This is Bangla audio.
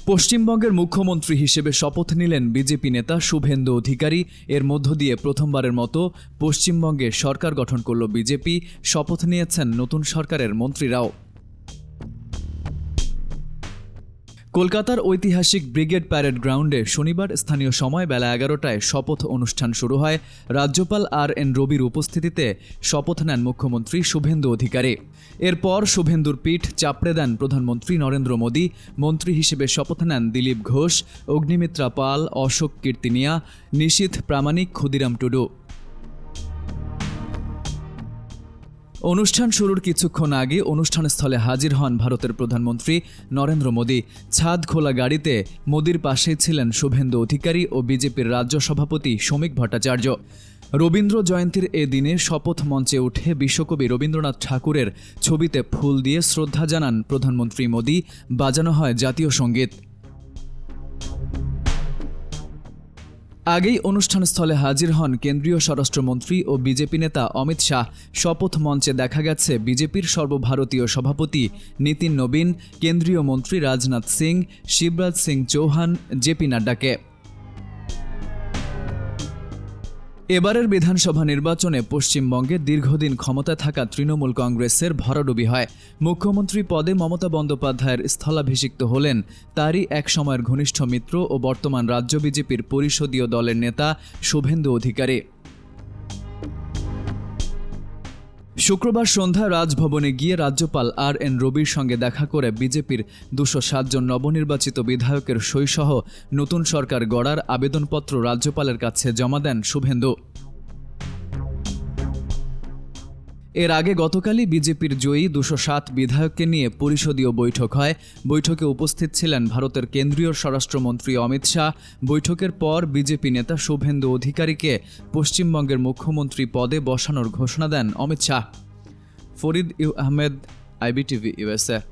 পশ্চিমবঙ্গের মুখ্যমন্ত্রী হিসেবে শপথ নিলেন বিজেপি নেতা শুভেন্দু অধিকারী। এর মধ্য দিয়ে প্রথমবারের মতো পশ্চিমবঙ্গে সরকার গঠন করল বিজেপি। শপথ নিয়েছেন নতুন সরকারের মন্ত্রীরাও। কলকাতার ঐতিহাসিক ব্রিগেড প্যারেড গ্রাউন্ডে শনিবার স্থানীয় সময় বেলা 11টায় শপথ অনুষ্ঠান শুরু হয়। রাজ্যপাল আর.এন. রবির উপস্থিতিতে শপথ নেন মুখ্যমন্ত্রী শুভেন্দু অধিকারী। এরপর শুভেন্দুর পিঠ চাপড়ে দেন প্রধানমন্ত্রী নরেন্দ্র মোদী। মন্ত্রী হিসেবে শপথ নেন দিলীপ ঘোষ, অগ্নিমিত্রা পাল, অশোক কীর্তিনিয়া, নিশীথ প্রামাণিক, ক্ষুদিরাম টুডু। অনুষ্ঠান শুরুর কিছুক্ষণ আগে অনুষ্ঠানস্থলে হাজির হন ভারতের প্রধানমন্ত্রী নরেন্দ্র মোদী। ছাদ খোলা গাড়িতে মোদীর পাশেই ছিলেন শুভেন্দু অধিকারী ও বিজেপির রাজ্য সভাপতি শ্রমিক ভট্টাচার্য। রবীন্দ্র জয়ন্তীর এ দিনে শপথ মঞ্চে উঠে বিশ্বকবি রবীন্দ্রনাথ ঠাকুরের ছবিতে ফুল দিয়ে শ্রদ্ধা জানান প্রধানমন্ত্রী মোদী। বাজানো হয় জাতীয় সঙ্গীত। আগেই অনুষ্ঠানস্থলে হাজির হন কেন্দ্রীয় স্বরাষ্ট্রমন্ত্রী ও বিজেপি নেতা অমিত শাহ। শপথ মঞ্চে দেখা গেছে বিজেপির সর্বভারতীয় সভাপতি নীতিন নবীন, কেন্দ্রীয় মন্ত্রী রাজনাথ সিং, শিবরাজ সিং চৌহান, জেপি নাড্ডাকে। এবারের বিধানসভা নির্বাচনে পশ্চিমবঙ্গে দীর্ঘদিন ক্ষমতায় থাকা তৃণমূল কংগ্রেসের ভরাডুবি হয়। মুখ্যমন্ত্রী পদে মমতা বন্দ্যোপাধ্যায়ের স্থলাভিষিক্ত হলেন তারই এক সময়ের ঘনিষ্ঠ মিত্র ও বর্তমান রাজ্য বিজেপির পরিষদীয় দলের নেতা শুভেন্দু অধিকারী। শুক্রবার সন্ধ্যা রাজভবনে গিয়ে রাজ্যপাল আর.এন. রবির সঙ্গে দেখা করে বিজেপির 207 জন নবনির্বাচিত বিধায়কের সইসহ নতুন সরকার গড়ার আবেদনপত্র রাজ্যপালের কাছে জমা দেন শুভেন্দু। এর আগে গতকালই বিজেপির জয়ী 207 বিধায়ককে নিয়ে পরিষদীয় বৈঠক হয়। বৈঠকে উপস্থিত ছিলেন ভারতের কেন্দ্রীয় স্বরাষ্ট্রমন্ত্রী অমিত শাহ। বৈঠকের পর বিজেপি নেতা শুভেন্দু অধিকারীকে পশ্চিমবঙ্গের মুখ্যমন্ত্রী পদে বসানোর ঘোষণা দেন অমিত শাহ। Farid Ahmed, IBTV USA।